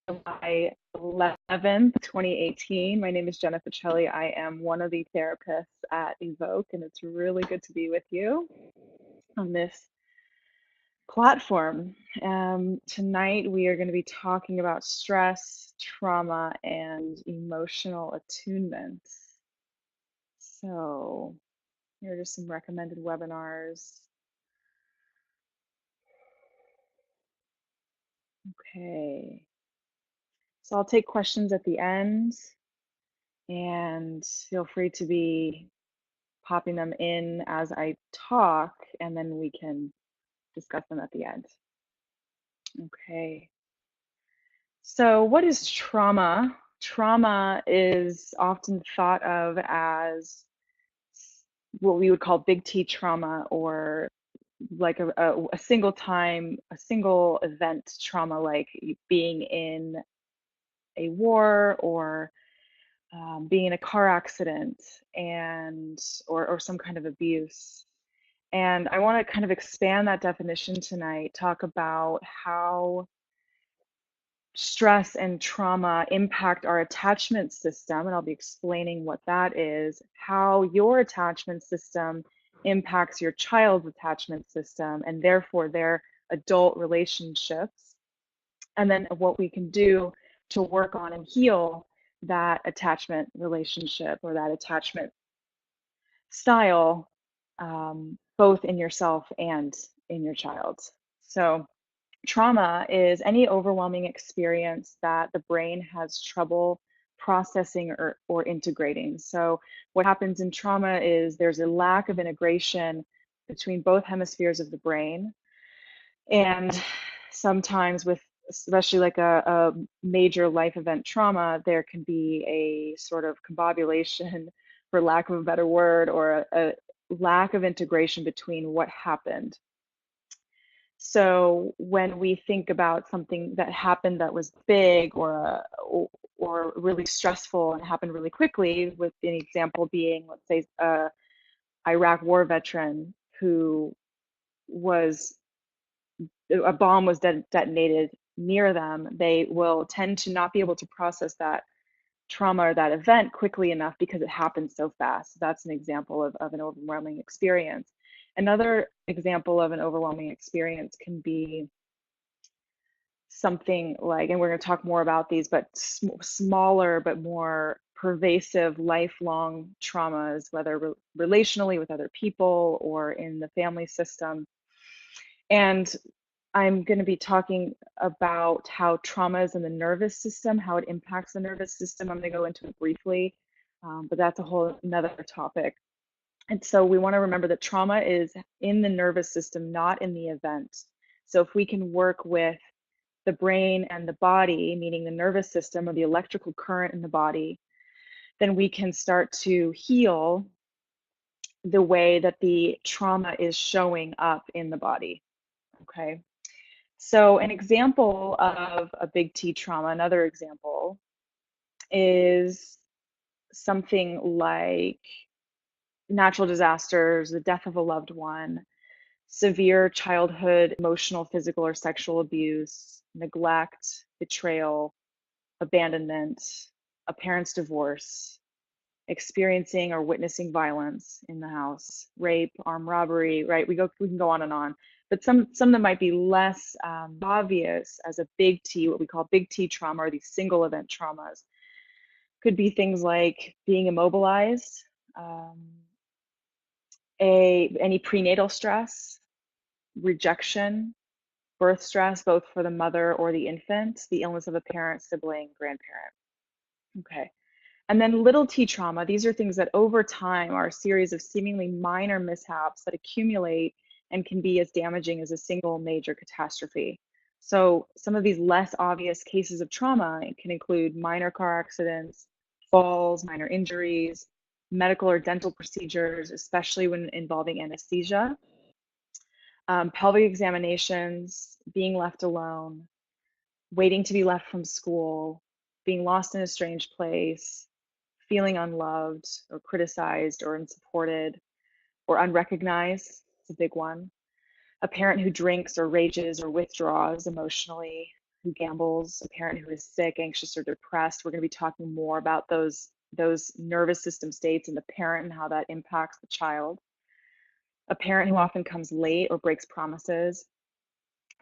July 11th, 2018. My name is Jennifer Celli. I am one of the therapists at Evoke, and it's really good to be with you on this platform. Tonight, we are going to be talking about stress, trauma, and emotional attunement. So, here are just some recommended webinars. Okay. So, I'll take questions at the end, and feel free to be popping them in as I talk, and then we can discuss them at the end. Okay. So, what is trauma? Trauma is often thought of as what we would call big T trauma, or like a single time, a single event trauma, like being in a war or being in a car accident and or some kind of abuse. And I want to kind of expand that definition tonight, talk about how stress and trauma impact our attachment system, and I'll be explaining what that is, how your attachment system impacts your child's attachment system, and therefore their adult relationships, and then what we can do to work on and heal that attachment relationship or that attachment style, both in yourself and in your child. So, trauma is any overwhelming experience that the brain has trouble processing or integrating. So, what happens in trauma is there's a lack of integration between both hemispheres of the brain. And sometimes, with especially like a major life event trauma, there can be a sort of combobulation, for lack of a better word, or a lack of integration between what happened. So when we think about something that happened that was big or really stressful and happened really quickly, with an example being, let's say, a Iraq war veteran who was a bomb was detonated near them, they will tend to not be able to process that trauma or that event quickly enough because it happened so fast. That's an example of an overwhelming experience. Another example of an overwhelming experience can be something like, and we're going to talk more about these, but smaller but more pervasive lifelong traumas, whether relationally with other people or in the family system. And I'm going to be talking about how trauma is in the nervous system, how it impacts the nervous system. I'm going to go into it briefly, but that's a whole another topic. And so we want to remember that trauma is in the nervous system, not in the event. So if we can work with the brain and the body, meaning the nervous system or the electrical current in the body, then we can start to heal the way that the trauma is showing up in the body. Okay. So, an example of a big T trauma, another example, is something like natural disasters, the death of a loved one, severe childhood emotional, physical, or sexual abuse, neglect, betrayal, abandonment, a parent's divorce, experiencing or witnessing violence in the house, rape, armed robbery, right? We can go on and on. But some of them might be less obvious as a big T, what we call big T trauma, or these single event traumas. Could be things like being immobilized, um, any prenatal stress, rejection, birth stress, both for the mother or the infant, the illness of a parent, sibling, grandparent. Okay. And then little T trauma, these are things that over time are a series of seemingly minor mishaps that accumulate and can be as damaging as a single major catastrophe. So some of these less obvious cases of trauma can include minor car accidents, falls, minor injuries, medical or dental procedures, especially when involving anesthesia, pelvic examinations, being left alone, waiting to be left from school, being lost in a strange place, feeling unloved or criticized or unsupported or unrecognized. It's a big one. A parent who drinks or rages or withdraws emotionally, who gambles, a parent who is sick, anxious, or depressed. We're going to be talking more about those nervous system states in the parent and how that impacts the child. A parent who often comes late or breaks promises,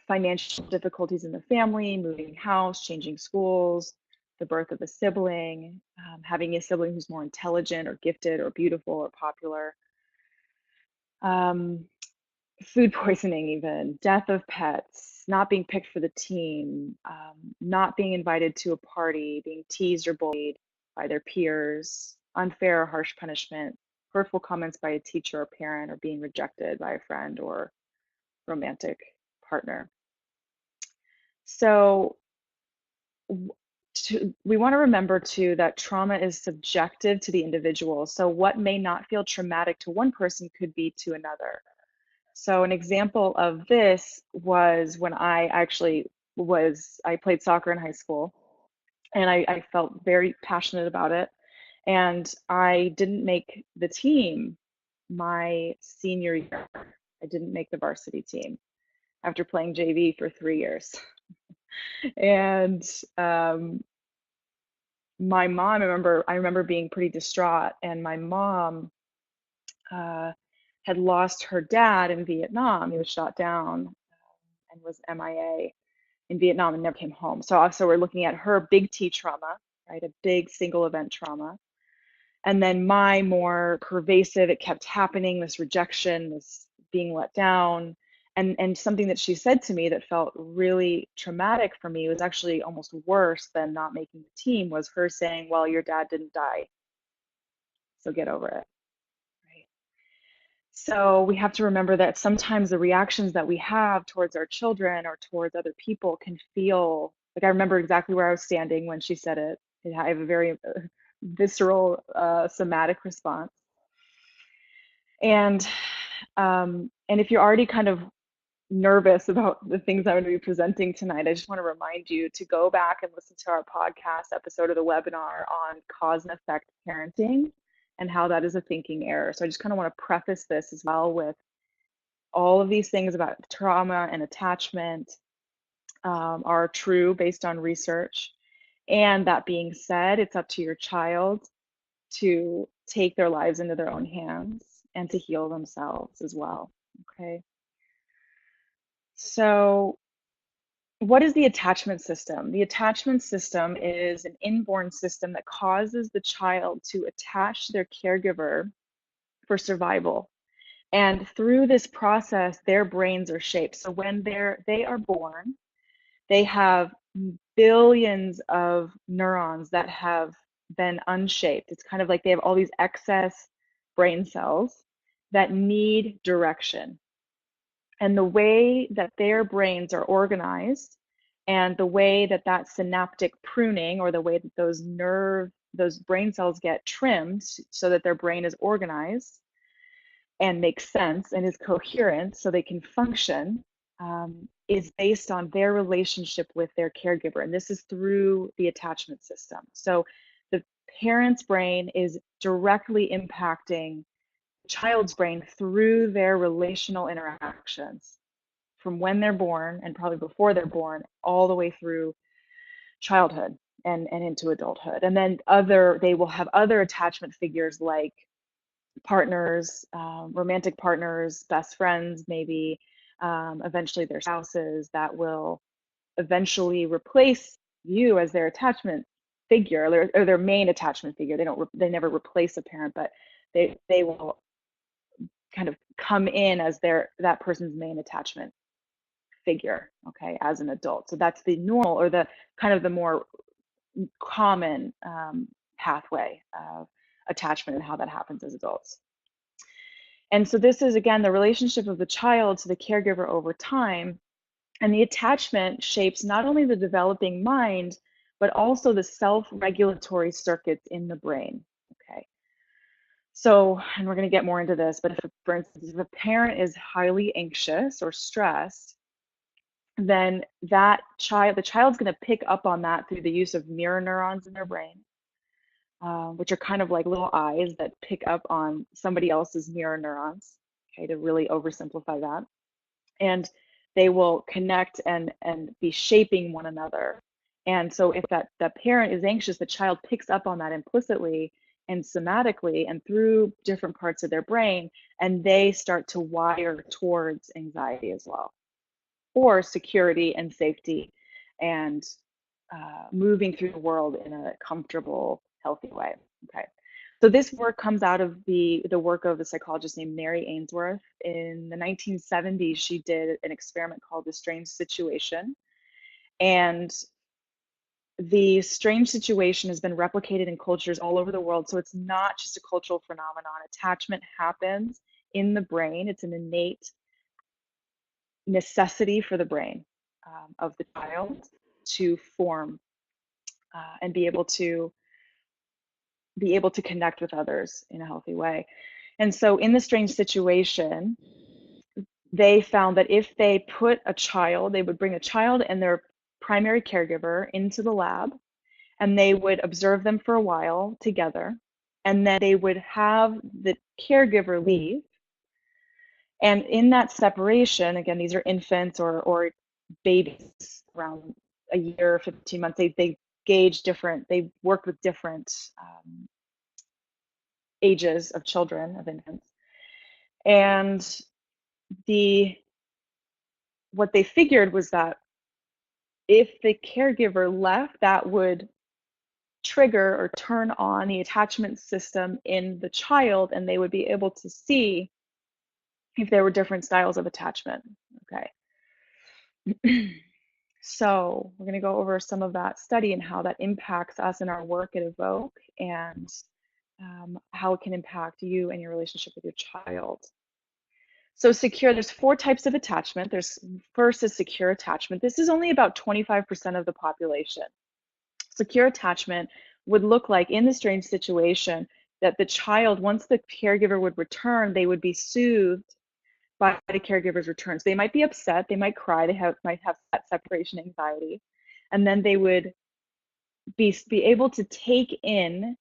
financial difficulties in the family, moving house, changing schools, the birth of a sibling, having a sibling who's more intelligent or gifted or beautiful or popular, um, food poisoning, even death of pets, not being picked for the team, not being invited to a party, being teased or bullied by their peers, unfair or harsh punishment, hurtful comments by a teacher or parent, or being rejected by a friend or romantic partner. So we want to remember too that trauma is subjective to the individual. So what may not feel traumatic to one person could be to another. So an example of this was when I played soccer in high school, and I felt very passionate about it. And I didn't make the team my senior year. I didn't make the varsity team after playing JV for 3 years. And my mom, I remember being pretty distraught, and my mom had lost her dad in Vietnam. He was shot down and was MIA in Vietnam and never came home. So also we're looking at her big T trauma, right? A big single event trauma. And then my more pervasive, it kept happening, this rejection, this being let down. And something that she said to me that felt really traumatic for me, was actually almost worse than not making the team, was her saying, well, your dad didn't die, so get over it. Right? So we have to remember that sometimes the reactions that we have towards our children or towards other people can feel like, I remember exactly where I was standing when she said it. I have a very visceral, somatic response. And if you're already kind of nervous about the things I'm going to be presenting tonight, I just want to remind you to go back and listen to our podcast episode of the webinar on cause and effect parenting and how that is a thinking error. So I just kind of want to preface this as well with all of these things about trauma and attachment are true based on research. And that being said, it's up to your child to take their lives into their own hands and to heal themselves as well. Okay. So what is the attachment system? The attachment system is an inborn system that causes the child to attach to their caregiver for survival. And through this process, their brains are shaped. So when they are born, they have billions of neurons that have been unshaped. It's kind of like they have all these excess brain cells that need direction. And the way that their brains are organized and the way that that synaptic pruning, or the way that those brain cells get trimmed so that their brain is organized and makes sense and is coherent so they can function, is based on their relationship with their caregiver. And this is through the attachment system. So the parent's brain is directly impacting the child's brain through their relational interactions from when they're born, and probably before they're born, all the way through childhood and into adulthood. And then they will have other attachment figures like partners, romantic partners, best friends, maybe eventually their spouses, that will eventually replace you as their attachment figure, or their main attachment figure. They never replace a parent, but they will kind of come in as that person's main attachment figure, okay, as an adult. So that's the normal, or the kind of the more common pathway of attachment and how that happens as adults. And so this is, again, the relationship of the child to the caregiver over time. And the attachment shapes not only the developing mind, but also the self-regulatory circuits in the brain. Okay. So, and we're going to get more into this, but for instance, if a parent is highly anxious or stressed, then the child's going to pick up on that through the use of mirror neurons in their brain, which are kind of like little eyes that pick up on somebody else's mirror neurons, okay, to really oversimplify that. And they will connect and be shaping one another. And so if that parent is anxious, the child picks up on that implicitly and somatically and through different parts of their brain, and they start to wire towards anxiety as well, or security and safety, and moving through the world in a comfortable, healthy way. Okay. So this work comes out of the work of a psychologist named Mary Ainsworth. In the 1970s, she did an experiment called the strange situation. And the strange situation has been replicated in cultures all over the world. So it's not just a cultural phenomenon. Attachment happens in the brain. It's an innate necessity for the brain of the child to form and be able to connect with others in a healthy way. And so in the strange situation, they found that if they put a child, they would bring a child and their primary caregiver into the lab, and they would observe them for a while together, and then they would have the caregiver leave. And in that separation, again, these are infants or babies around a year, 15 months, they gauge different, they worked with different ages of children, of infants. And what they figured was that if the caregiver left, that would trigger or turn on the attachment system in the child, and they would be able to see if there were different styles of attachment. Okay. So we're going to go over some of that study and how that impacts us in our work at Evoke, and how it can impact you and your relationship with your child. So there's 4 types of attachment. First is secure attachment. This is only about 25% of the population. Secure attachment would look like, in the strange situation, that the child, once the caregiver would return, they would be soothed by the caregiver's return. So they might be upset, they might cry, might have separation anxiety, and then they would be able to take in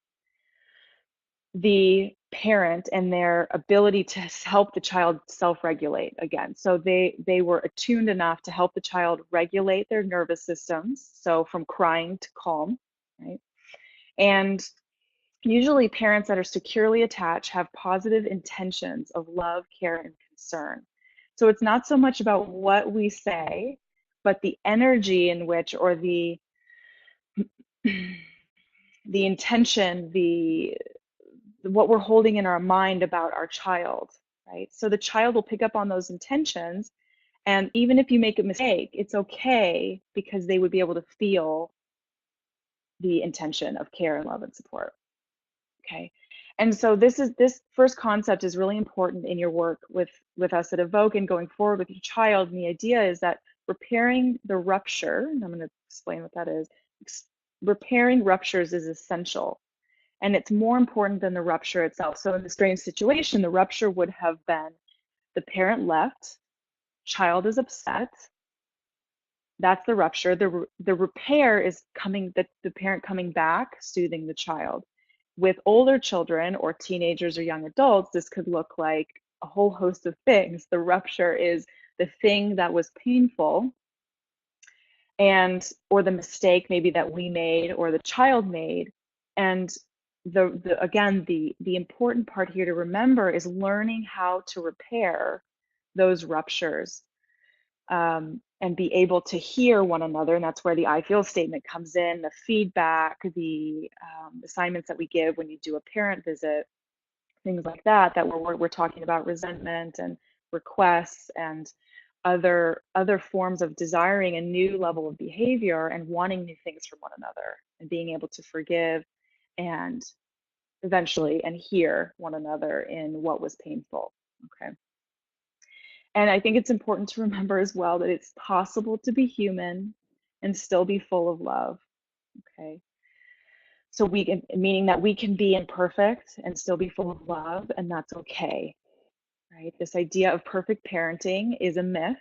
the parent and their ability to help the child self-regulate again. So they were attuned enough to help the child regulate their nervous systems, so from crying to calm, right? And usually parents that are securely attached have positive intentions of love, care, and concern. So it's not so much about what we say, but the energy in which, or the intention, what we're holding in our mind about our child, right? So the child will pick up on those intentions, and even if you make a mistake, it's okay, because they would be able to feel the intention of care and love and support. Okay. And so this first concept is really important in your work with us at Evoke and going forward with your child. And the idea is that repairing the rupture, and I'm going to explain what that is. Repairing ruptures is essential, and it's more important than the rupture itself. So in the strange situation, the rupture would have been the parent left, child is upset. That's the rupture. The repair is the parent coming back, soothing the child. With older children or teenagers or young adults, this could look like a whole host of things. The rupture is the thing that was painful, or the mistake maybe that we made or the child made. And again, the important part here to remember is learning how to repair those ruptures, and be able to hear one another. And that's where the I feel statement comes in, the feedback, the assignments that we give when you do a parent visit, things like that, we're talking about resentment and requests and other forms of desiring a new level of behavior and wanting new things from one another, and being able to forgive and eventually and hear one another in what was painful. Okay. And I think it's important to remember as well that it's possible to be human and still be full of love. Okay. So meaning that we can be imperfect and still be full of love, and that's okay. Right? This idea of perfect parenting is a myth.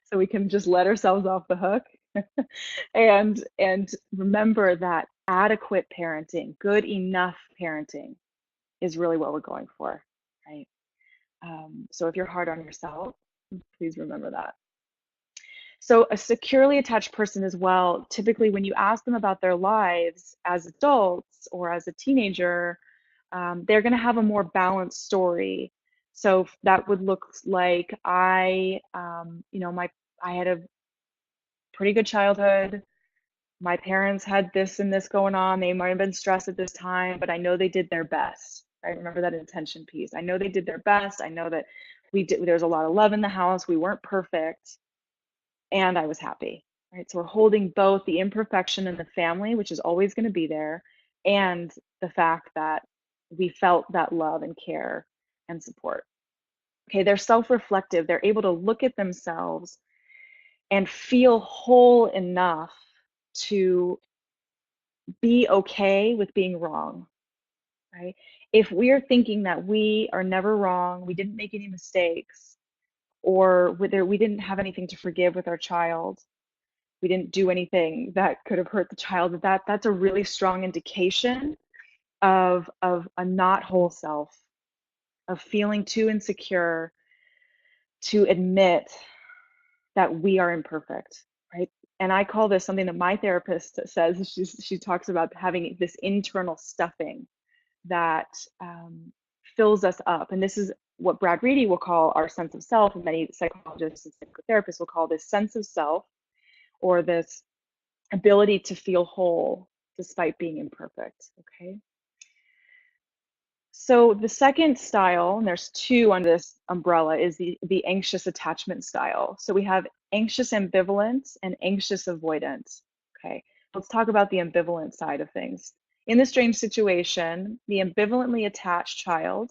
So we can just let ourselves off the hook and remember that adequate parenting, good enough parenting, is really what we're going for, right? So if you're hard on yourself, please remember that. So a securely attached person as well, typically when you ask them about their lives as adults or as a teenager, they're going to have a more balanced story. So that would look like I had a pretty good childhood. My parents had this and this going on. They might have been stressed at this time, but I know they did their best. Right? Remember that intention piece. I know they did their best. I know that there was a lot of love in the house. We weren't perfect, and I was happy. Right? So we're holding both the imperfection in the family, which is always going to be there, and the fact that we felt that love and care and support. Okay, they're self-reflective. They're able to look at themselves and feel whole enough to be okay with being wrong, right? If we're thinking that we are never wrong, we didn't make any mistakes, or whether we didn't have anything to forgive with our child, we didn't do anything that could have hurt the child, that's a really strong indication of a not whole self, of feeling too insecure to admit that we are imperfect, right? And I call this something that my therapist says. She talks about having this internal stuffing that fills us up. And this is what Brad Reedy will call our sense of self, and many psychologists and psychotherapists will call this sense of self, or this ability to feel whole despite being imperfect. Okay. So the second style, and there's two under this umbrella, is the anxious attachment style. So we have anxious ambivalence and anxious avoidance. Okay, let's talk about the ambivalent side of things. In this strange situation, the ambivalently attached child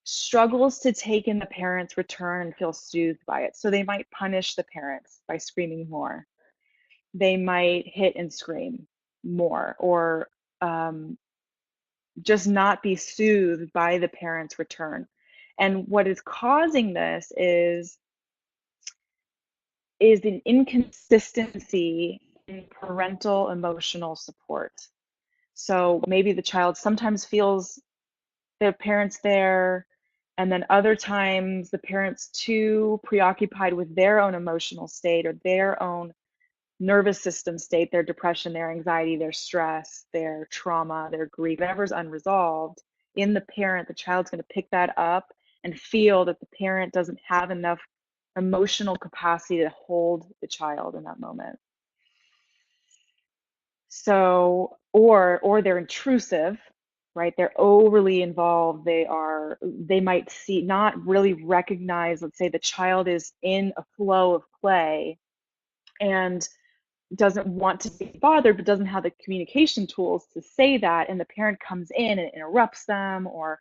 struggles to take in the parent's return and feel soothed by it. So they might punish the parents by screaming more. They might hit and scream more, or just not be soothed by the parent's return. And what is causing this is an inconsistency in parental emotional support. So maybe the child sometimes feels their parents there, and then other times the parent's too preoccupied with their own emotional state or their own nervous system state, their depression, their anxiety, their stress, their trauma, their grief, whatever's unresolved in the parent, the child's going to pick that up and feel that the parent doesn't have enough emotional capacity to hold the child in that moment. So, or they're intrusive, right? They're overly involved. They might not really recognize, let's say the child is in a flow of play and doesn't want to be bothered, but doesn't have the communication tools to say that, and the parent comes in and interrupts them, or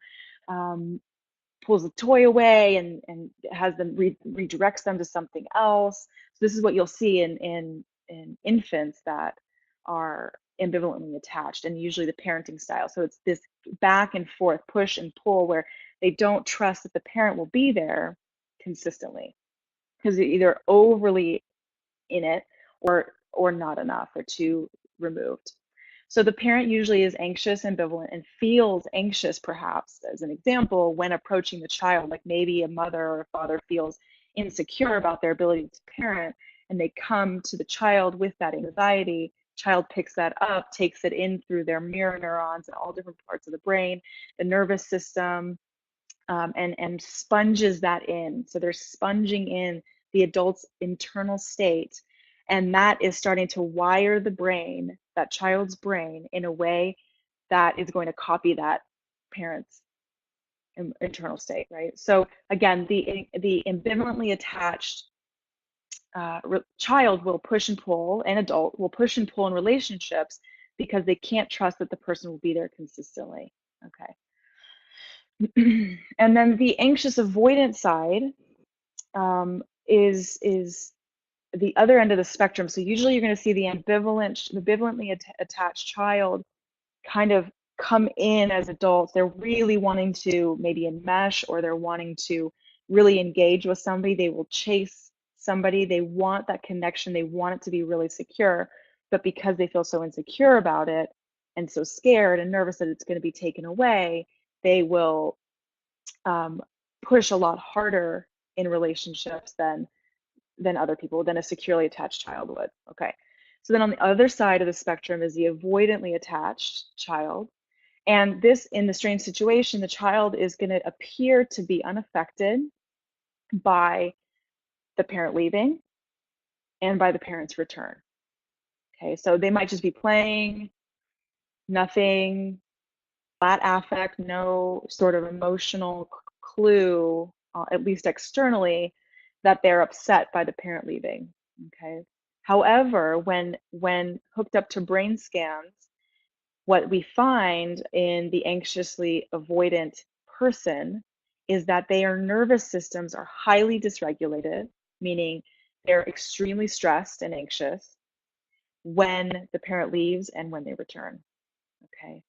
pulls a toy away and has them redirects them to something else. So this is what you'll see in infants that are ambivalently attached, and usually the parenting style. So it's this back and forth, push and pull, where they don't trust that the parent will be there consistently, because they're either overly in it or not enough, or too removed. So the parent usually is anxious, ambivalent, and feels anxious, perhaps, as an example, when approaching the child. Like maybe a mother or a father feels insecure about their ability to parent, and they come to the child with that anxiety. Child picks that up, takes it in through their mirror neurons and all different parts of the brain, the nervous system, and sponges that in. So they're sponging in the adult's internal state, and that is starting to wire the brain, that child's brain, in a way that is going to copy that parent's internal state, right? So again, the ambivalently attached child will push and pull, and adult will push and pull in relationships because they can't trust that the person will be there consistently. Okay. And then the anxious avoidant side is the other end of the spectrum. So usually you're going to see the ambivalently attached child kind of come in as adults. They're really wanting to maybe enmesh, or they're wanting to really engage with somebody. They will chase somebody. They want that connection. They want it to be really secure. But because they feel so insecure about it and so scared and nervous that it's going to be taken away, they will push a lot harder in relationships than than other people, than a securely attached child would. Okay. So then on the other side of the spectrum is the avoidantly attached child. And this, in the strange situation, the child is going to appear to be unaffected by the parent leaving and by the parent's return. Okay, so they might just be playing, nothing, flat affect, no sort of emotional clue, at least externally, that they're upset by the parent leaving. Okay. However, when hooked up to brain scans, what we find in the anxiously avoidant person is that their nervous systems are highly dysregulated, meaning they're extremely stressed and anxious when the parent leaves and when they return. Okay.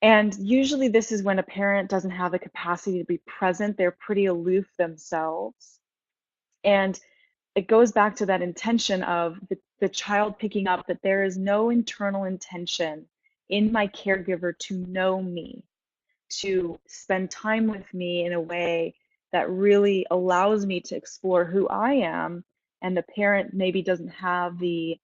And usually this is when a parent doesn't have the capacity to be present. They're pretty aloof themselves. And it goes back to that intention of the child picking up that there is no internal intention in my caregiver to know me, to spend time with me in a way that really allows me to explore who I am. And the parent maybe doesn't have the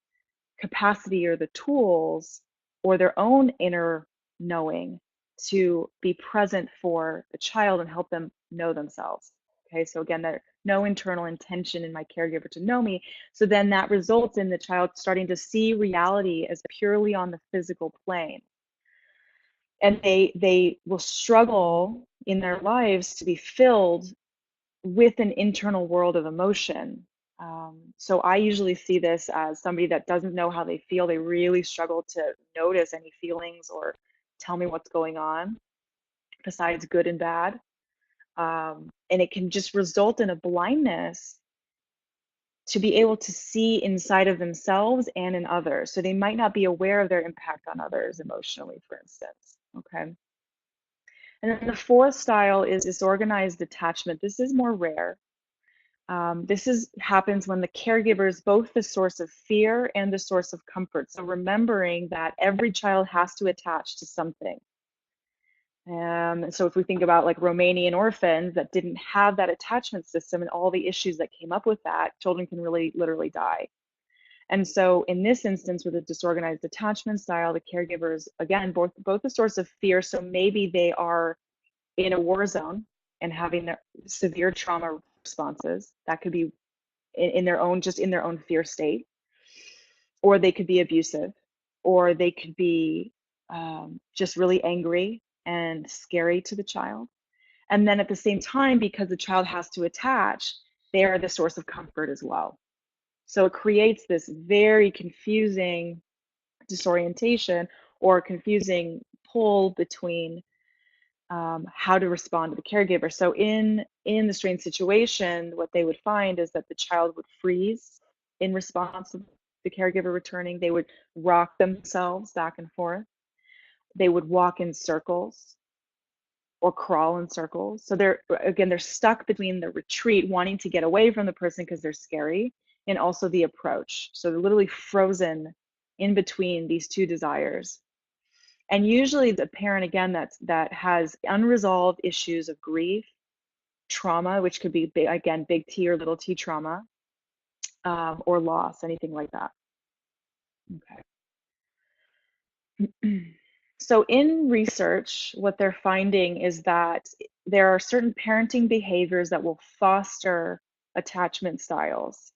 capacity or the tools or their own inner knowing to be present for the child and help them know themselves. Okay, so again, there's no internal intention in my caregiver to know me. So then that results in the child starting to see reality as purely on the physical plane. And they will struggle in their lives to be filled with an internal world of emotion. So I usually see this as somebody that doesn't know how they feel. They really struggle to notice any feelings or tell me what's going on besides good and bad. And it can just result in a blindness to be able to see inside of themselves and in others. So they might not be aware of their impact on others emotionally, for instance. Okay. And then the fourth style is disorganized attachment. This is more rare. Happens when the caregiver is both the source of fear and the source of comfort. So remembering that every child has to attach to something. So if we think about like Romanian orphans that didn't have that attachment system and all the issues that came up with that, children can really literally die. And so in this instance with a disorganized attachment style, the caregivers, again, both the source of fear. So maybe they are in a war zone and having their severe trauma responses. That could be in their own, just in their own fear state, or they could be abusive, or they could be just really angry and scary to the child. And then at the same time, because the child has to attach, they are the source of comfort as well. So it creates this very confusing disorientation or confusing pull between how to respond to the caregiver. So in the strange situation, what they would find is that the child would freeze in response to the caregiver returning. They would rock themselves back and forth. They would walk in circles or crawl in circles. So they're stuck between the retreat, wanting to get away from the person because they're scary, and also the approach. So they're literally frozen in between these two desires. And usually the parent, again, that has unresolved issues of grief, trauma, which could be big, again, big T or little t trauma, or loss, anything like that. Okay. So in research, what they're finding is that there are certain parenting behaviors that will foster attachment styles,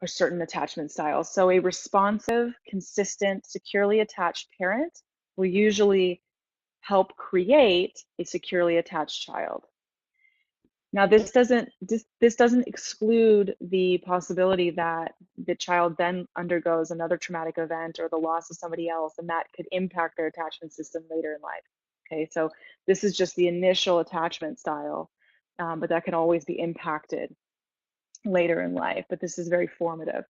or certain attachment styles. So a responsive, consistent, securely attached parent will usually help create a securely attached child. Now, this doesn't exclude the possibility that the child then undergoes another traumatic event or the loss of somebody else, and that could impact their attachment system later in life. Okay, so this is just the initial attachment style, but that can always be impacted later in life. But this is very formative.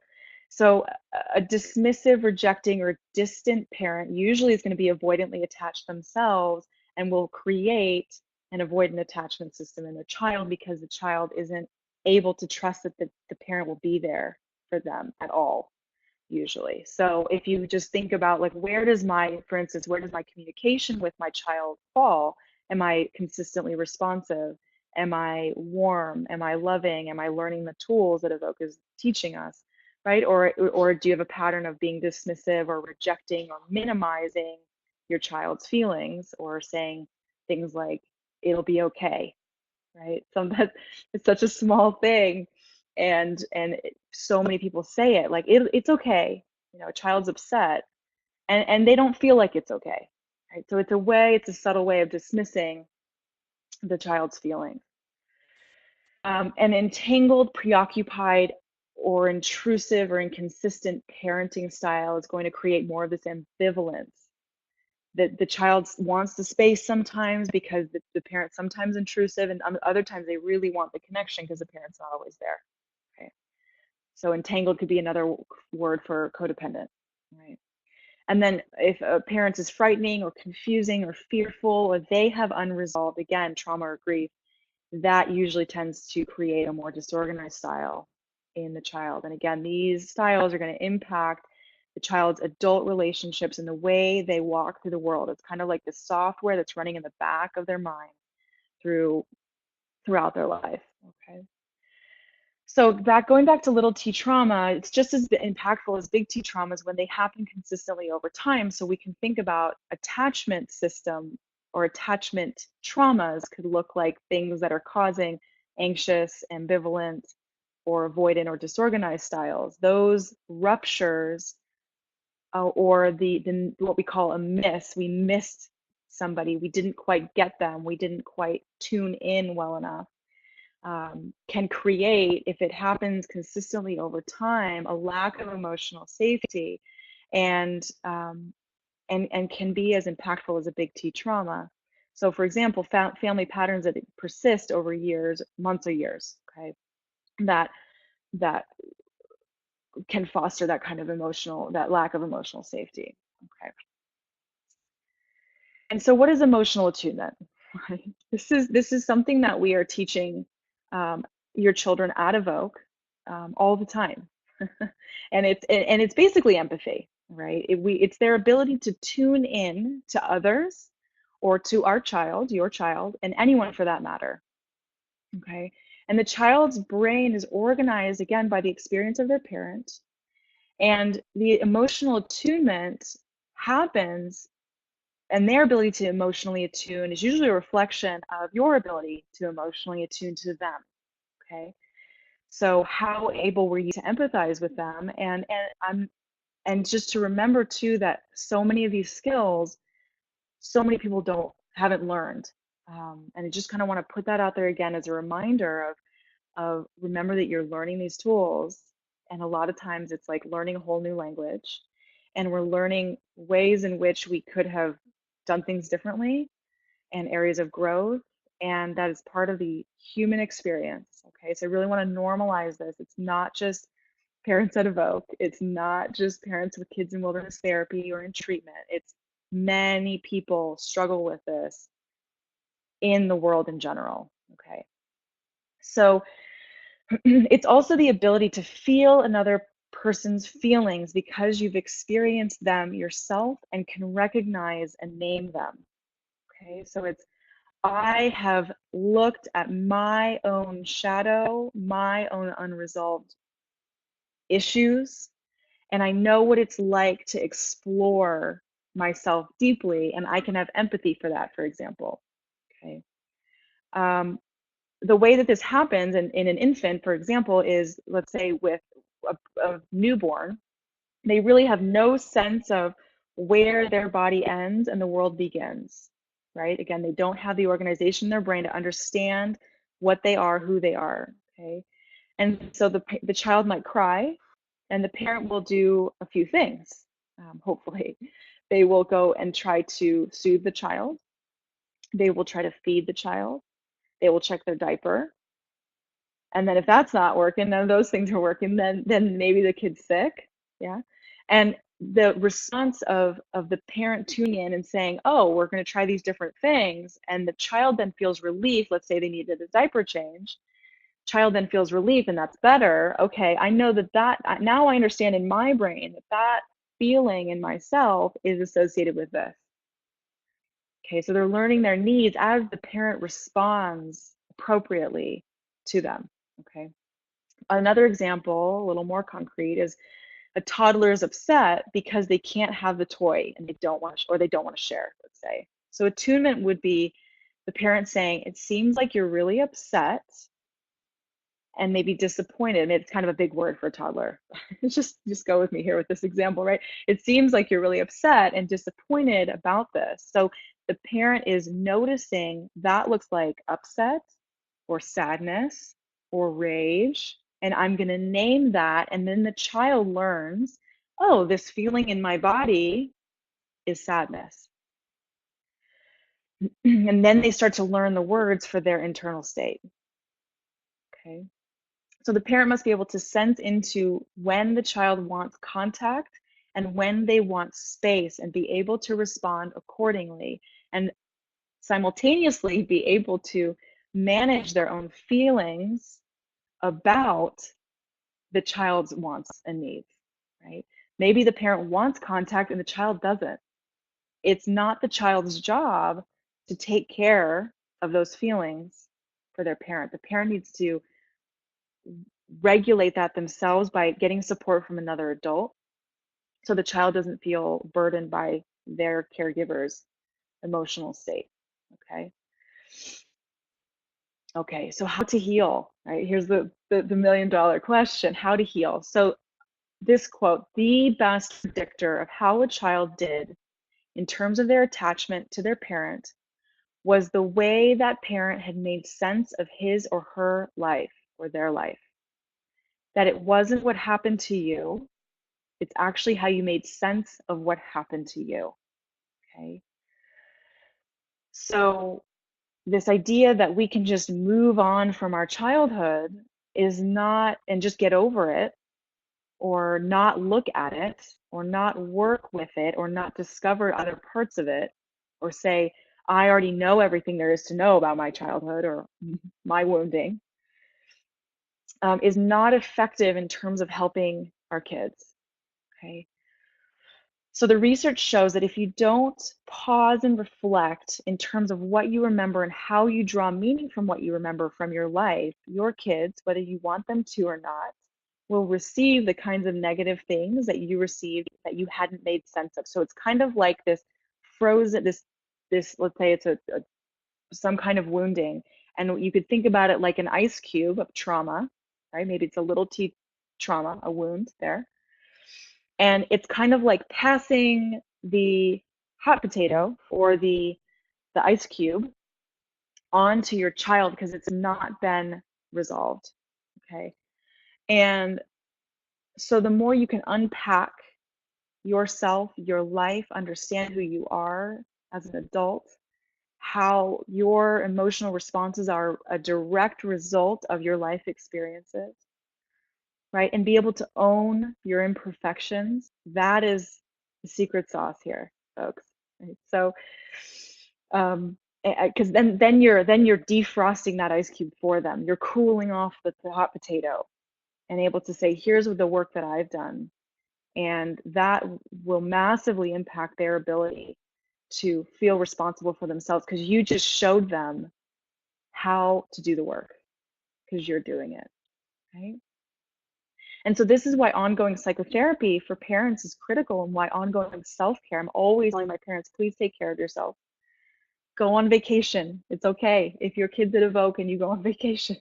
So a dismissive, rejecting, or distant parent usually is going to be avoidantly attached themselves and will create an avoidant attachment system in their child because the child isn't able to trust that the parent will be there for them at all, usually. So if you just think about like, for instance, where does my communication with my child fall? Am I consistently responsive? Am I warm? Am I loving? Am I learning the tools that evoke is teaching us, right? Or do you have a pattern of being dismissive or rejecting or minimizing your child's feelings, or saying things like, it'll be okay, right? Sometimes it's such a small thing, and so many people say it like, it's okay. A child's upset, and they don't feel like it's okay, right? So it's a subtle way of dismissing the child's feelings. An entangled, preoccupied, or intrusive or inconsistent parenting style is going to create more of this ambivalence, that the child wants the space sometimes because the parent's sometimes intrusive, and other times they really want the connection because the parent's not always there. Okay. So entangled could be another word for codependent, right? And then if a parent is frightening or confusing or fearful, or they have unresolved, again, trauma or grief, that usually tends to create a more disorganized style in the child. And again, these styles are going to impact the child's adult relationships and the way they walk through the world. It's kind of like the software that's running in the back of their mind throughout their life. Okay. So going back to little t trauma, it's just as impactful as big T traumas when they happen consistently over time. So we can think about attachment system or attachment traumas could look like things that are causing anxious, ambivalent, or avoidant or disorganized styles. Those ruptures, or the what we call a miss, we missed somebody, we didn't quite get them, we didn't quite tune in well enough, can create, if it happens consistently over time, a lack of emotional safety, and and can be as impactful as a big T trauma. So, for example, family patterns that persist over years, months or years, okay, that that can foster that kind of that lack of emotional safety. Okay. And so, what is emotional attunement? Right? This is something that we are teaching your children at Evoke all the time, and it's basically empathy, right? It's their ability to tune in to others, or to our child, your child, and anyone for that matter. Okay, and the child's brain is organized again by the experience of their parent, and the emotional attunement happens, and their ability to emotionally attune is usually a reflection of your ability to emotionally attune to them. Okay. So how able were you to empathize with them? And just to remember too that so many of these skills, so many people haven't learned. And I just kind of want to put that out there again as a reminder of remember that you're learning these tools. And a lot of times it's like learning a whole new language, and we're learning ways in which we could have done things differently, and areas of growth, and that is part of the human experience. Okay, so I really want to normalize this. It's not just parents at Evoke, it's not just parents with kids in wilderness therapy or in treatment. It's many people struggle with this in the world in general. Okay, so it's also the ability to feel another person's feelings because you've experienced them yourself and can recognize and name them. Okay, so I have looked at my own shadow, my own unresolved issues, and I know what it's like to explore myself deeply, and I can have empathy for that, for example. Okay. Um, the way that this happens in an infant, for example, is, let's say with a newborn, they really have no sense of where their body ends and the world begins, right? Again, they don't have the organization in their brain to understand what they are, who they are, okay? And so the child might cry, and the parent will do a few things, hopefully. They will go and try to soothe the child. They will try to feed the child. They will check their diaper. And then if that's not working, none of those things are working, then maybe the kid's sick. Yeah. And the response of the parent tuning in and saying, oh, we're going to try these different things, and the child then feels relief. Let's say they needed a diaper change. Child then feels relief, and that's better. Okay, I know that now I understand in my brain that feeling in myself is associated with this. Okay, so they're learning their needs as the parent responds appropriately to them. Okay. Another example, a little more concrete, is a toddler is upset because they can't have the toy and they don't want to, or they don't want to share, let's say. So attunement would be the parent saying, it seems like you're really upset and maybe disappointed. I mean, it's kind of a big word for a toddler. just go with me here with this example, right? It seems like you're really upset and disappointed about this. So the parent is noticing that looks like upset or sadness or rage, and I'm going to name that. And then the child learns, oh, this feeling in my body is sadness. And then they start to learn the words for their internal state. Okay. So the parent must be able to sense into when the child wants contact and when they want space and be able to respond accordingly, and simultaneously be able to manage their own feelings about the child's wants and needs, right? Maybe the parent wants contact and the child doesn't. It's not the child's job to take care of those feelings for their parent. The parent needs to regulate that themselves by getting support from another adult so the child doesn't feel burdened by their caregiver's emotional state. Okay, so how to heal, right? Here's the $1,000,000 question: how to heal. So this quote: the best predictor of how a child did in terms of their attachment to their parent was the way that parent had made sense of his or her life or their life. That it wasn't what happened to you, it's actually how you made sense of what happened to you. Okay. So this idea that we can just move on from our childhood is not, and just get over it, or not look at it, or not work with it, or not discover other parts of it, or say, I already know everything there is to know about my childhood or my wounding, is not effective in terms of helping our kids. Okay. So the research shows that if you don't pause and reflect in terms of what you remember and how you draw meaning from what you remember from your life, your kids, whether you want them to or not, will receive the kinds of negative things that you received that you hadn't made sense of. So it's kind of like this frozen, this let's say it's some kind of wounding, and you could think about it like an ice cube of trauma, right? Maybe it's a little t trauma, a wound there. And it's kind of like passing the hot potato or the ice cube onto your child because it's not been resolved. Okay. And so the more you can unpack yourself, your life, understand who you are as an adult, how your emotional responses are a direct result of your life experiences, right? And be able to own your imperfections. That is the secret sauce here, folks. Right? So, because then you're defrosting that ice cube for them. You're cooling off the hot potato and able to say, here's the work that I've done, and that will massively impact their ability to feel responsible for themselves because you just showed them how to do the work because you're doing it, right? And so this is why ongoing psychotherapy for parents is critical, and why ongoing self-care. I'm always telling my parents, please take care of yourself. Go on vacation. It's okay. If your kid's at Evoke and you go on vacation,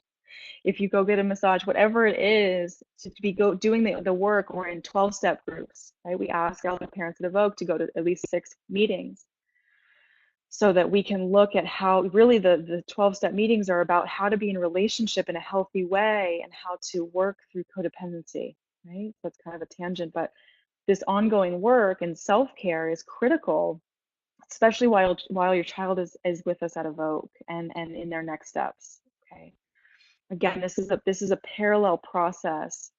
if you go get a massage, whatever it is, to be doing the work, or in 12-step groups, right? We ask all the parents at Evoke to go to at least 6 meetings so that we can look at how really the 12-step meetings are about how to be in a relationship in a healthy way and how to work through codependency, right? That's kind of a tangent, but this ongoing work and self-care is critical, especially while your child is with us at Evoke and in their next steps. Okay. Again, this is a parallel process,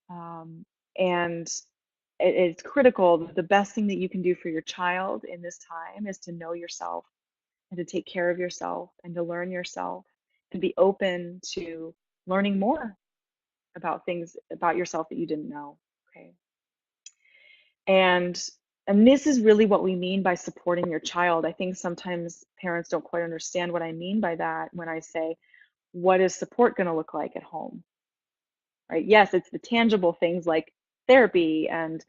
and it's critical. The best thing that you can do for your child in this time is to know yourself and to take care of yourself and to learn yourself, to be open to learning more about things about yourself that you didn't know. Okay. And this is really what we mean by supporting your child. I think sometimes parents don't quite understand what I mean by that when I say, what is support going to look like at home, right? Yes, it's the tangible things like therapy and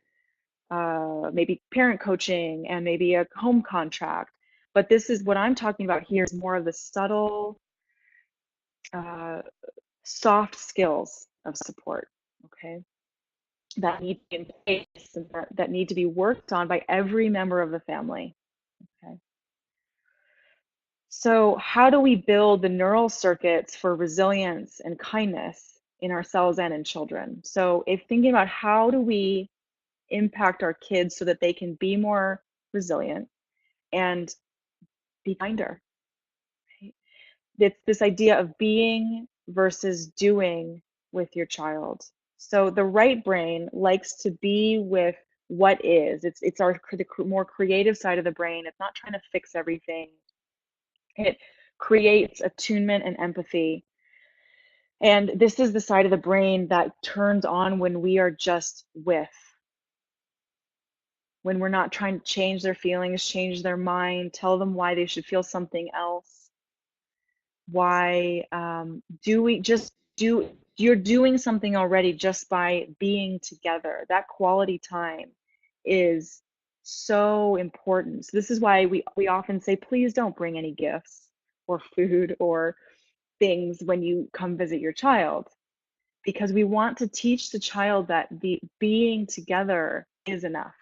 maybe parent coaching and maybe a home contract. But this is what I'm talking about here is more of the subtle, uh, soft skills of support, okay, that need to be in place and that need to be worked on by every member of the family, okay? So how do we build the neural circuits for resilience and kindness in ourselves and in children? So if thinking about how do we impact our kids so that they can be more resilient and be kinder, right? It's this idea of being versus doing with your child. So the right brain likes to be with what is. It's our the more creative side of the brain. It's not trying to fix everything. It creates attunement and empathy. And this is the side of the brain that turns on when we are just with, when we're not trying to change their feelings, change their mind, tell them why they should feel something else. Why do we just do, you're doing something already just by being together. That quality time is so important. So this is why we often say, please don't bring any gifts or food or things when you come visit your child, because we want to teach the child that the being together is enough,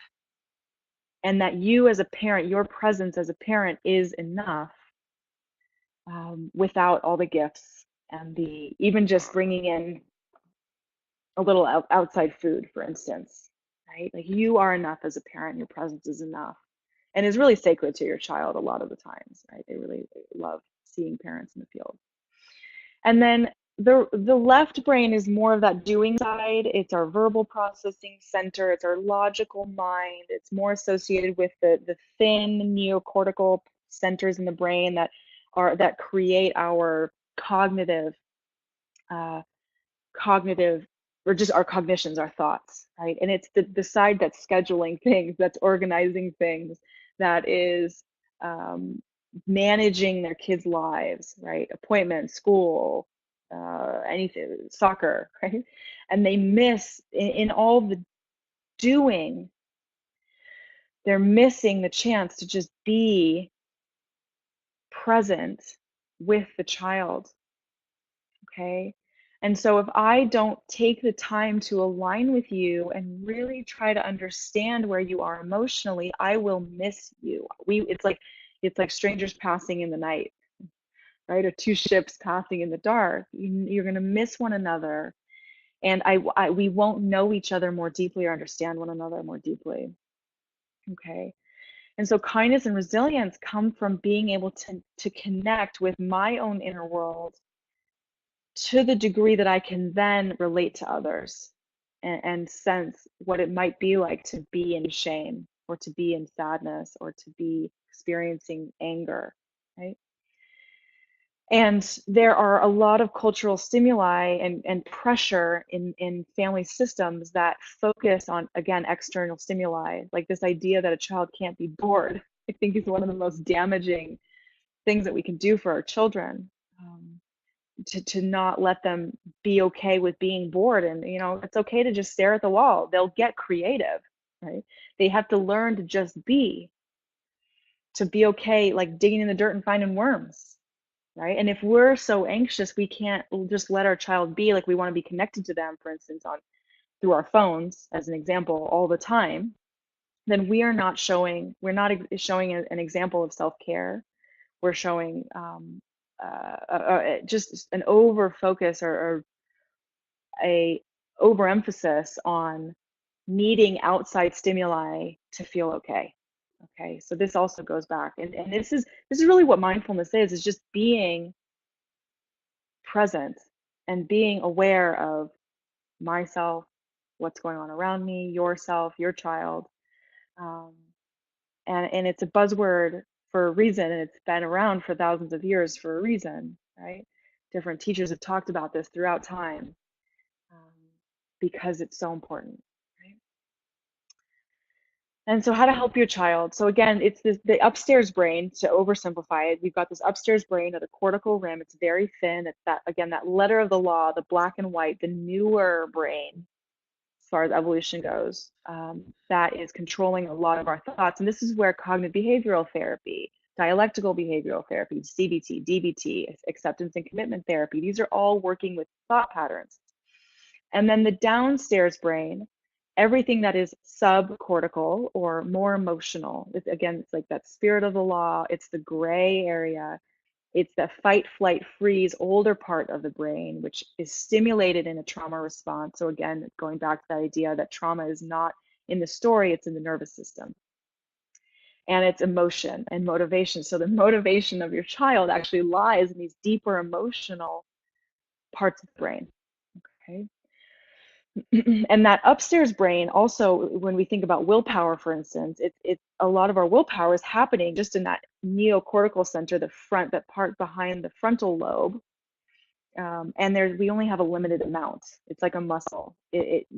and that you as a parent, your presence as a parent is enough, without all the gifts and the even just bringing in a little outside food, for instance, right? Like you are enough as a parent, your presence is enough, and is really sacred to your child a lot of the times, right? They really love seeing parents in the field. And then the left brain is more of that doing side. It's our verbal processing center. It's our logical mind. It's more associated with the thin neocortical centers in the brain that create our cognitive uh, cognitive or just our cognitions, our thoughts, right? And it's the side that's scheduling things, that's organizing things, that is managing their kids' lives, right? Appointments, school, anything, soccer, right? And they miss in all the doing, they're missing the chance to just be present with the child. Okay. And so if I don't take the time to align with you and really try to understand where you are emotionally, I will miss you. It's like strangers passing in the night, right? Or two ships passing in the dark. You're going to miss one another, and we won't know each other more deeply or understand one another more deeply. Okay. And so kindness and resilience come from being able to connect with my own inner world to the degree that I can then relate to others and sense what it might be like to be in shame or to be in sadness or to be experiencing anger, right? And there are a lot of cultural stimuli and pressure in family systems that focus on, again, external stimuli, like this idea that a child can't be bored. I think is one of the most damaging things that we can do for our children. To not let them be okay with being bored, and it's okay to just stare at the wall. They'll get creative, right? They have to learn to just to be okay, like digging in the dirt and finding worms, right? And if we're so anxious we can't just let our child be, like we want to be connected to them, for instance, on through our phones as an example all the time, then we're not showing an example of self-care. We're showing just an over focus or a overemphasis on needing outside stimuli to feel okay. Okay, so this also goes back, and this is really what mindfulness is just being present and being aware of myself, what's going on around me, yourself, your child. Um, and it's a buzzword for a reason, and it's been around for thousands of years for a reason, right? Different teachers have talked about this throughout time, um, because it's so important, right? And so how to help your child. So again, it's the upstairs brain, to oversimplify it. We've got this upstairs brain of the cortical rim. It's very thin. It's that, again, that letter of the law, the black and white, the newer brain, as far as evolution goes, that is controlling a lot of our thoughts. And this is where cognitive behavioral therapy, dialectical behavioral therapy, CBT, DBT, acceptance and commitment therapy, these are all working with thought patterns. And then the downstairs brain, everything that is subcortical or more emotional. Again, it's like that spirit of the law. It's the gray area. It's the fight, flight, freeze, older part of the brain, which is stimulated in a trauma response. So again, going back to that idea that trauma is not in the story, it's in the nervous system. And it's emotion and motivation. So the motivation of your child actually lies in these deeper emotional parts of the brain. Okay. And that upstairs brain also, when we think about willpower, for instance, it's a lot of our willpower is happening just in that neocortical center, the front, that part behind the frontal lobe. And we only have a limited amount. It's like a muscle. It's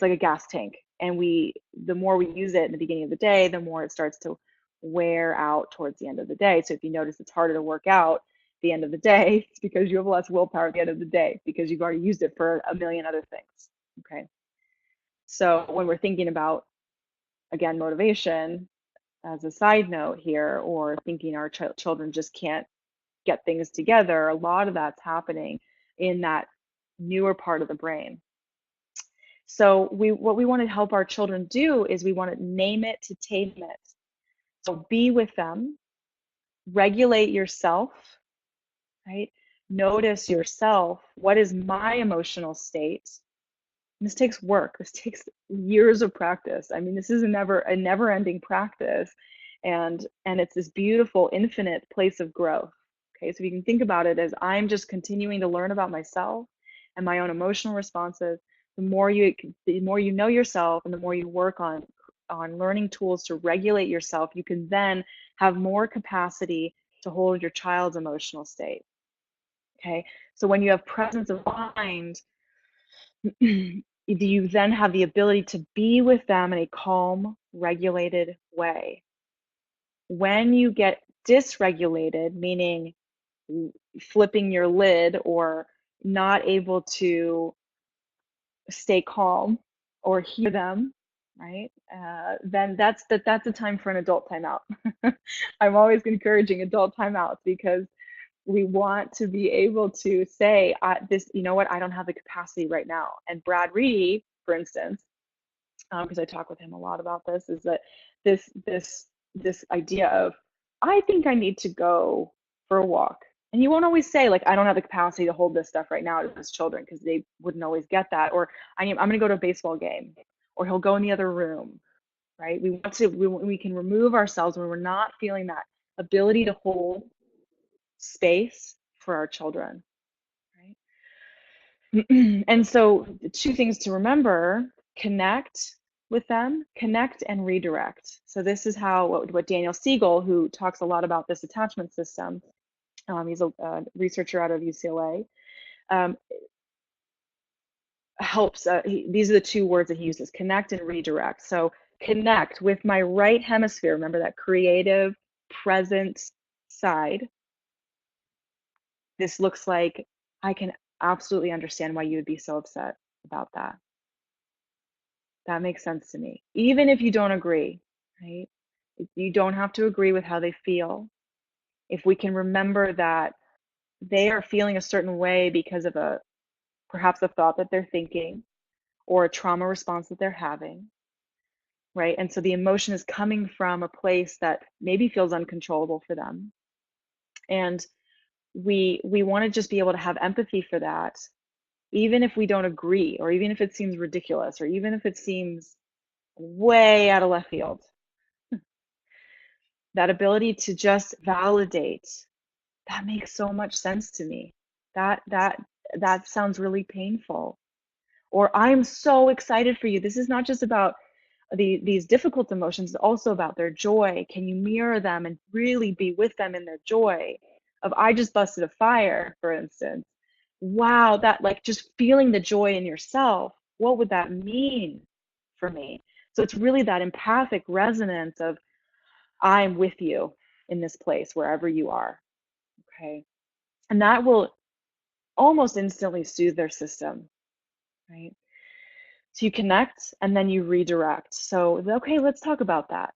like a gas tank, and the more we use it in the beginning of the day, the more it starts to wear out towards the end of the day. So if you notice, it's harder to work out at the end of the day. It's because you have less willpower at the end of the day because you've already used it for a million other things. Okay. So when we're thinking about, again, motivation as a side note here, or thinking our children just can't get things together, a lot of that's happening in that newer part of the brain. So what we want to help our children do is we want to name it to tame it. So be with them, regulate yourself, right? Notice yourself. What is my emotional state? And this takes work. This takes years of practice. I mean, this is a never-ending practice, and it's this beautiful, infinite place of growth. Okay, so you can think about it as I'm just continuing to learn about myself and my own emotional responses. The more you know yourself, and the more you work on learning tools to regulate yourself, you can then have more capacity to hold your child's emotional state. Okay, so when you have presence of mind, you then have the ability to be with them in a calm, regulated way. When you get dysregulated, meaning flipping your lid or not able to stay calm or hear them, right? Then that's a time for an adult timeout. I'm always encouraging adult timeouts because we want to be able to say, this, you know what, I don't have the capacity right now. And Brad Reedy, for instance, because I talk with him a lot about this, is that this idea of, I think I need to go for a walk. And you won't always say, like, I don't have the capacity to hold this stuff right now to his children, because they wouldn't always get that. Or I'm going to go to a baseball game, or he'll go in the other room, right? We can remove ourselves when we're not feeling that ability to hold space for our children, right? And so two things to remember: connect with them, connect and redirect. So this is how what Daniel Siegel, who talks a lot about this attachment system, he's a researcher out of UCLA, um, helps, these are the two words that he uses: connect and redirect. So connect with my right hemisphere, remember that creative, present side. This looks like, I can absolutely understand why you would be so upset about that. That makes sense to me. Even if you don't agree, right? You don't have to agree with how they feel. If we can remember that they are feeling a certain way because of perhaps a thought that they're thinking, or a trauma response that they're having, right? And so the emotion is coming from a place that maybe feels uncontrollable for them. And we want to just be able to have empathy for that, even if we don't agree, or even if it seems ridiculous, or even if it seems way out of left field. That ability to just validate, that makes so much sense to me. That sounds really painful. Or, I'm so excited for you. This is not just about these difficult emotions, it's also about their joy. Can you mirror them and really be with them in their joy? Of, I just busted a fire, for instance. Wow, that, like, just feeling the joy in yourself. What would that mean for me? So it's really that empathic resonance of, I'm with you in this place, wherever you are. Okay. And that will almost instantly soothe their system, right? So you connect and then you redirect. So, okay, let's talk about that.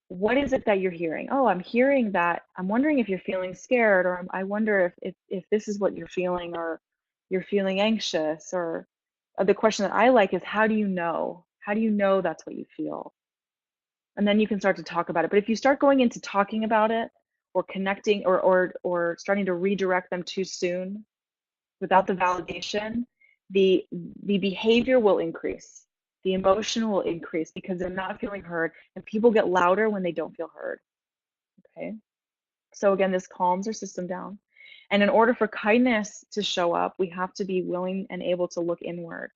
What is it that you're hearing? Oh, I'm hearing that. I'm wondering if you're feeling scared, or I wonder if this is what you're feeling, or you're feeling anxious, or the question that I like is, how do you know? How do you know that's what you feel? And then you can start to talk about it. But if you start going into talking about it, or connecting, or starting to redirect them too soon without the validation, the behavior will increase. The emotion will increase because they're not feeling heard, and people get louder when they don't feel heard. Okay. So again, this calms our system down. And in order for kindness to show up, we have to be willing and able to look inward.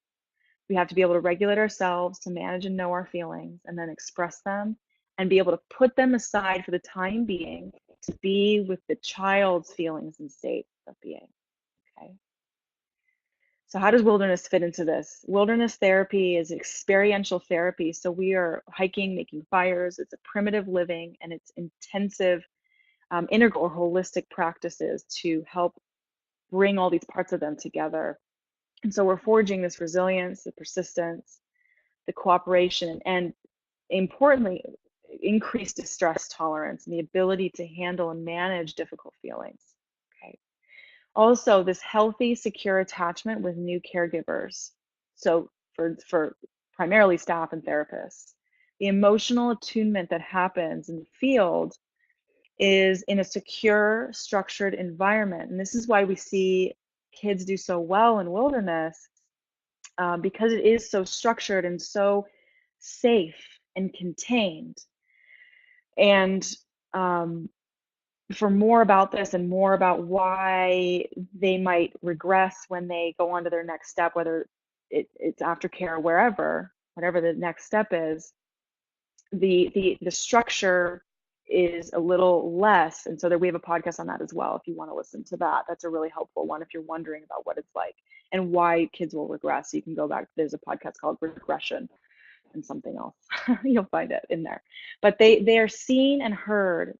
We have to be able to regulate ourselves, to manage and know our feelings, and then express them and be able to put them aside for the time being to be with the child's feelings and state of being. Okay. So how does wilderness fit into this? Wilderness therapy is experiential therapy. So we are hiking, making fires. It's a primitive living, and it's intensive, integral or holistic practices to help bring all these parts of them together. And so we're forging this resilience, the persistence, the cooperation, and importantly, increased distress tolerance and the ability to handle and manage difficult feelings. Okay. Also, this healthy, secure attachment with new caregivers. So for primarily staff and therapists, the emotional attunement that happens in the field is in a secure, structured environment. And this is why we see kids do so well in wilderness, because it is so structured and so safe and contained. And for more about this and more about why they might regress when they go on to their next step, whether it's aftercare or wherever, whatever the next step is, the structure is a little less. And so that we have a podcast on that as well. If you want to listen to that, that's a really helpful one if you're wondering about what it's like and why kids will regress. You can go back. There's a podcast called Regression and something else. You'll find it in there. But they are seen and heard,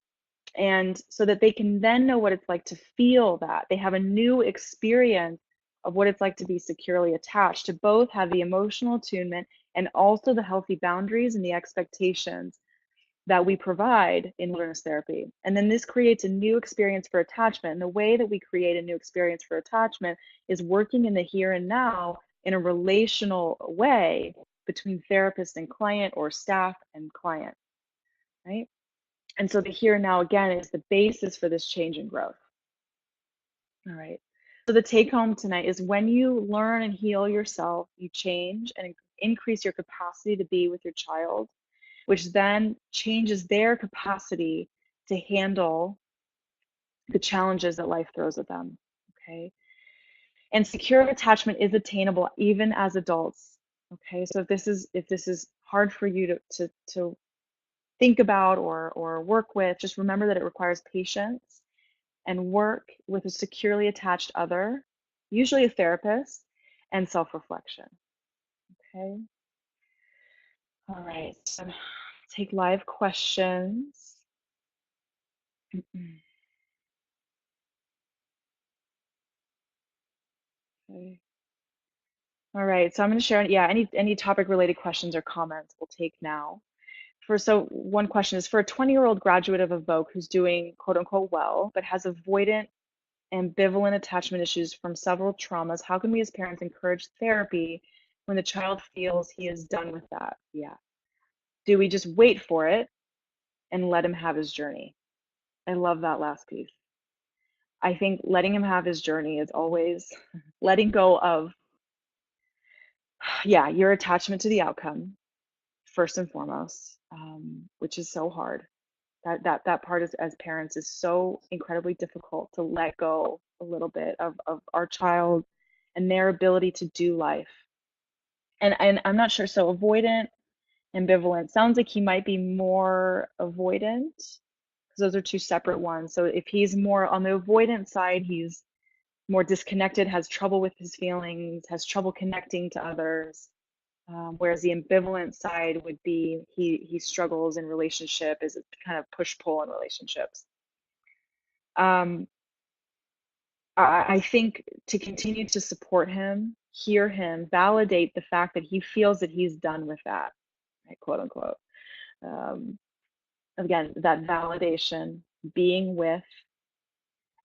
and so that they can then know what it's like to feel that. They have a new experience of what it's like to be securely attached, to both have the emotional attunement and also the healthy boundaries and the expectations that we provide in wilderness therapy. And then this creates a new experience for attachment. And the way that we create a new experience for attachment is working in the here and now in a relational way between therapist and client, or staff and client, right? And so the here and now, again, is the basis for this change and growth. All right. So the take home tonight is, when you learn and heal yourself, you change and increase your capacity to be with your child, which then changes their capacity to handle the challenges that life throws at them. Okay. And secure attachment is attainable even as adults. Okay. So if this is hard for you to think about or work with, just remember that it requires patience and work with a securely attached other, usually a therapist, and self-reflection. Okay. All right. So take live questions. Okay. All right. So I'm going to share, yeah, any topic related questions or comments we'll take now. So one question is, for a 20-year-old graduate of Evoke who's doing quote unquote well, but has avoidant ambivalent attachment issues from several traumas, how can we as parents encourage therapy when the child feels he is done with that? Yeah. Do we just wait for it and let him have his journey? I love that last piece. I think letting him have his journey is always letting go of, yeah, your attachment to the outcome first and foremost, which is so hard. That part is, as parents, is so incredibly difficult to let go a little bit of our child and their ability to do life. And I'm not sure. So avoidant, ambivalent sounds like he might be more avoidant, because those are two separate ones. So if he's more on the avoidant side, he's more disconnected, has trouble with his feelings, has trouble connecting to others. Whereas the ambivalent side would be he struggles in relationship, is kind of push pull in relationships. Um, I think to continue to support him, hear him, validate the fact that he feels that he's done with that, right, quote unquote. Um, Again, that validation, being with,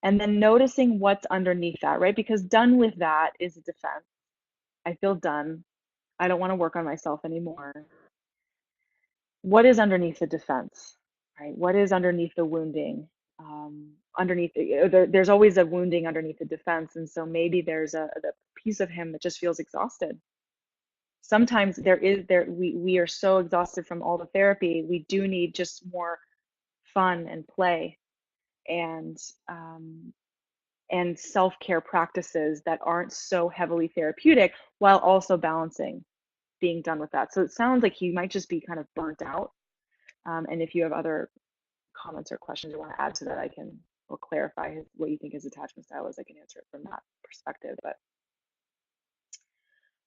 and then noticing what's underneath that, right? Because done with that is a defense. I feel done. I don't want to work on myself anymore. What is underneath the defense, right? What is underneath the wounding? Underneath, there's always a wounding underneath the defense, and so maybe there's the piece of him that just feels exhausted. Sometimes we are so exhausted from all the therapy, we do need just more fun and play and um, and self-care practices that aren't so heavily therapeutic while also balancing being done with that. So it sounds like he might just be kind of burnt out. And if you have other comments or questions you want to add to that, I can or clarify what you think his attachment style is. I can answer it from that perspective. But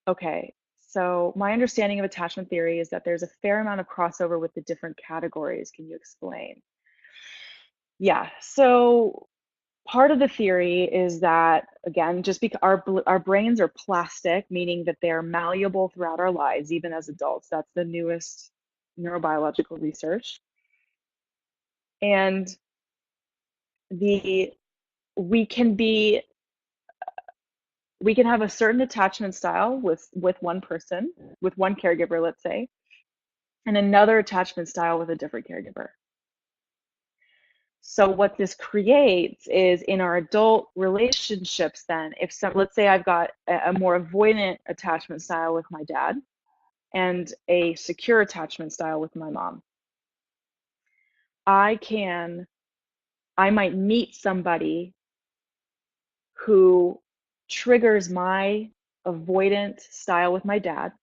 okay, so my understanding of attachment theory is that there's a fair amount of crossover with the different categories. Can you explain? Yeah, so part of the theory is that, again, just because our brains are plastic, meaning that they're malleable throughout our lives, even as adults. That's the newest neurobiological research. And the we can be we can have a certain attachment style with one person, with one caregiver, let's say, and another attachment style with a different caregiver. So what this creates is in our adult relationships, then, if some, let's say I've got a more avoidant attachment style with my dad and a secure attachment style with my mom, I can, I might meet somebody who triggers my avoidant style with my dad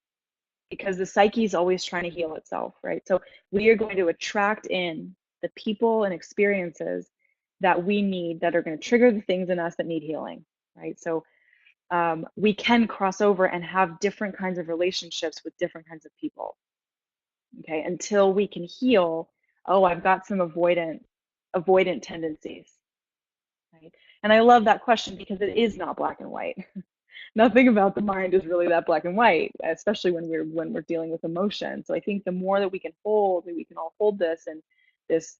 because the psyche is always trying to heal itself, right? So we are going to attract in the people and experiences that we need that are going to trigger the things in us that need healing, right? So we can cross over and have different kinds of relationships with different kinds of people, okay? Until we can heal, oh, I've got some avoidant tendencies, right? And I love that question because it is not black and white. Nothing about the mind is really that black and white, especially when we're dealing with emotion. So I think the more that we can hold, that we can all hold this and this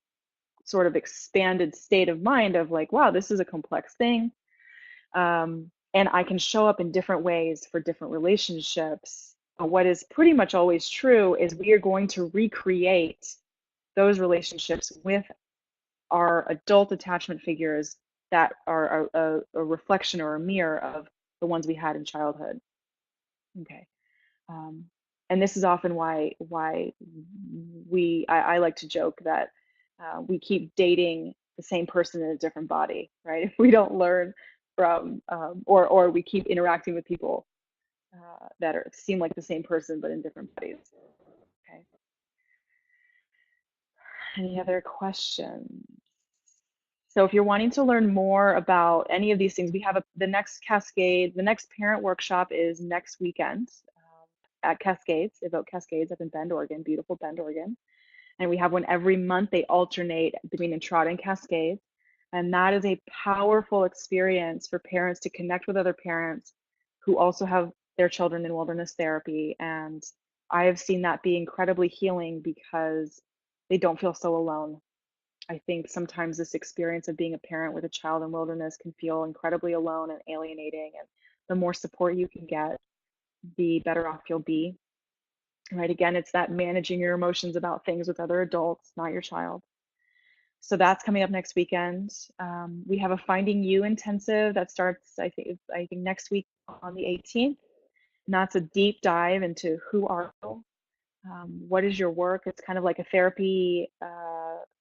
sort of expanded state of mind of like, wow, this is a complex thing. And I can show up in different ways for different relationships. But what is pretty much always true is we are going to recreate those relationships with our adult attachment figures that are a reflection or a mirror of the ones we had in childhood. Okay. Um, and this is often why I like to joke that we keep dating the same person in a different body, right? If we don't learn from or we keep interacting with people that seem like the same person but in different bodies. Okay. Any other questions? So if you're wanting to learn more about any of these things, we have the next Cascade, the next parent workshop is next weekend at Cascades, Evoke Cascades up in Bend, Oregon, beautiful Bend, Oregon. And we have one every month. They alternate between Entrada and Cascades. And that is a powerful experience for parents to connect with other parents who also have their children in wilderness therapy. And I have seen that be incredibly healing because they don't feel so alone. I think sometimes this experience of being a parent with a child in wilderness can feel incredibly alone and alienating. And the more support you can get, the better off you'll be. Right? Again, it's that managing your emotions about things with other adults, not your child. So that's coming up next weekend. We have a Finding You intensive that starts, I think next week on the 18th. And that's a deep dive into who are you, what is your work. It's kind of like a therapy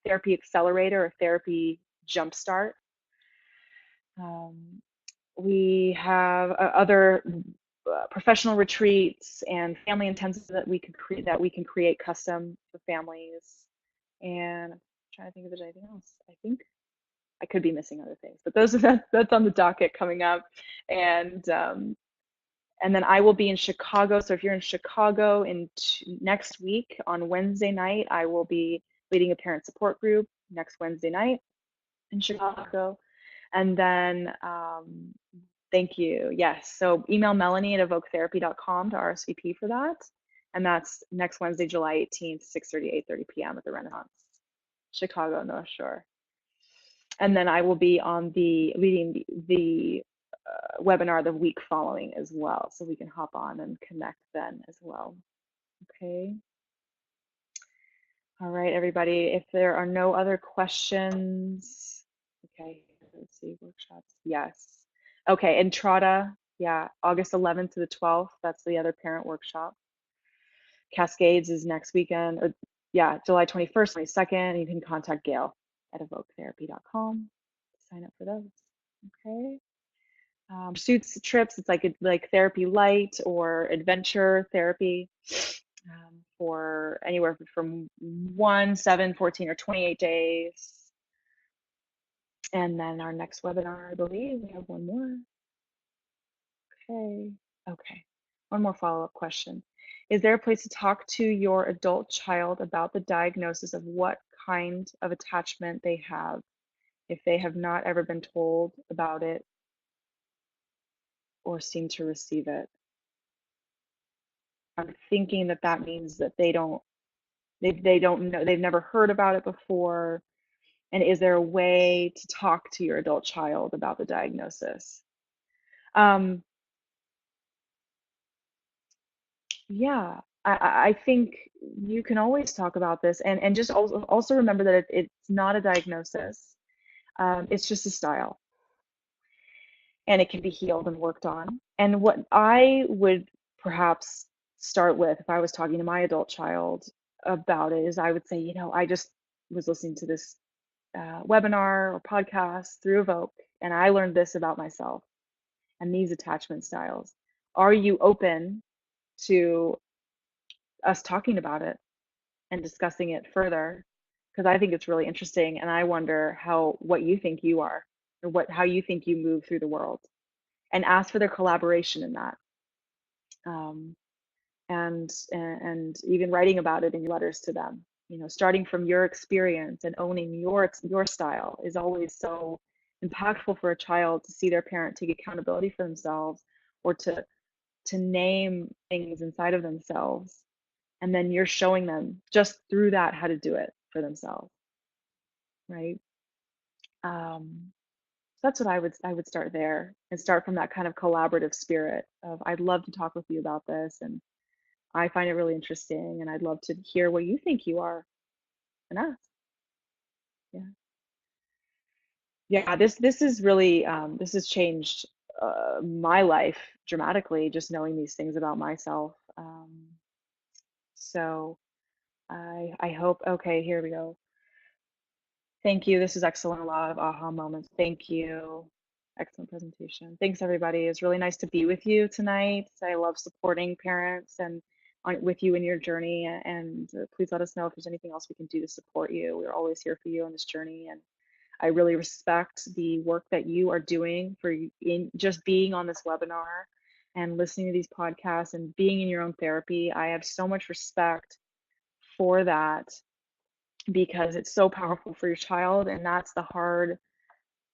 accelerator, a therapy jumpstart. Um, we have other professional retreats and family intensives that we can create custom for families. And I'm trying to think if there's anything else. I think I could be missing other things, but those are that's on the docket coming up. And And then I will be in Chicago. So if you're in Chicago next week on Wednesday night, I will be leading a parent support group next Wednesday night in Chicago. And then, thank you. Yes. So email Melanie at evoketherapy.com to RSVP for that. And that's next Wednesday, July 18th, 6:30, 8:30 p.m. at the Renaissance, Chicago, North Shore. And then I will be on the leading the webinar the week following as well. So we can hop on and connect then as well. Okay. All right, everybody. If there are no other questions, okay, let's see, workshops. Yes. Okay, Entrada, yeah, August 11th to the 12th. That's the other parent workshop. Cascades is next weekend, or yeah, July 21st, 22nd. You can contact Gail at evoketherapy.com to sign up for those. Okay. Pursuits trips, it's like therapy light or adventure therapy for anywhere from 1, 7, 14, or 28 days. And then our next webinar, I believe we have one more. Okay. One more follow-up question. Is there a place to talk to your adult child about the diagnosis of what kind of attachment they have if they have not ever been told about it or seem to receive it? I'm thinking that that means that they don't know, they've never heard about it before. And is there a way to talk to your adult child about the diagnosis? Yeah, I think you can always talk about this, and just also remember that it's not a diagnosis. It's just a style, and it can be healed and worked on. And what I would perhaps start with if I was talking to my adult child about it is I would say, I just was listening to this webinar or podcast through Evoke, and I learned this about myself and these attachment styles. Are you open to us talking about it and discussing it further? Because I think it's really interesting, and I wonder what you think you are, or how you think you move through the world, and ask for their collaboration in that. Um, and even writing about it in your letters to them. Starting from your experience and owning your style is always so impactful for a child to see their parent take accountability for themselves, or to name things inside of themselves, and then you're showing them just through that how to do it for themselves, right? So that's what I would start there, and start from that kind of collaborative spirit of, I'd love to talk with you about this, and I find it really interesting, and I'd love to hear what you think you are, and ask. Yeah, yeah. This is really this has changed my life dramatically, just knowing these things about myself. So I hope. Okay, here we go. Thank you. This is excellent. A lot of aha moments. Thank you. Excellent presentation. Thanks, everybody. It's really nice to be with you tonight. I love supporting parents and with you in your journey. And please let us know if there's anything else we can do to support you. We're always here for you on this journey. And I really respect the work that you are doing in just being on this webinar and listening to these podcasts and being in your own therapy. I have so much respect for that, because it's so powerful for your child, and that's the hard,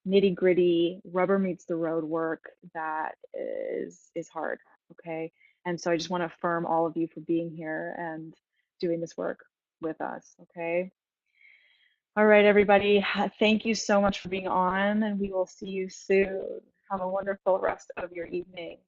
nitty gritty, rubber meets the road work that is hard. Okay. And so I just want to affirm all of you for being here and doing this work with us. Okay. All right, everybody. Thank you so much for being on, and we will see you soon. Have a wonderful rest of your evening.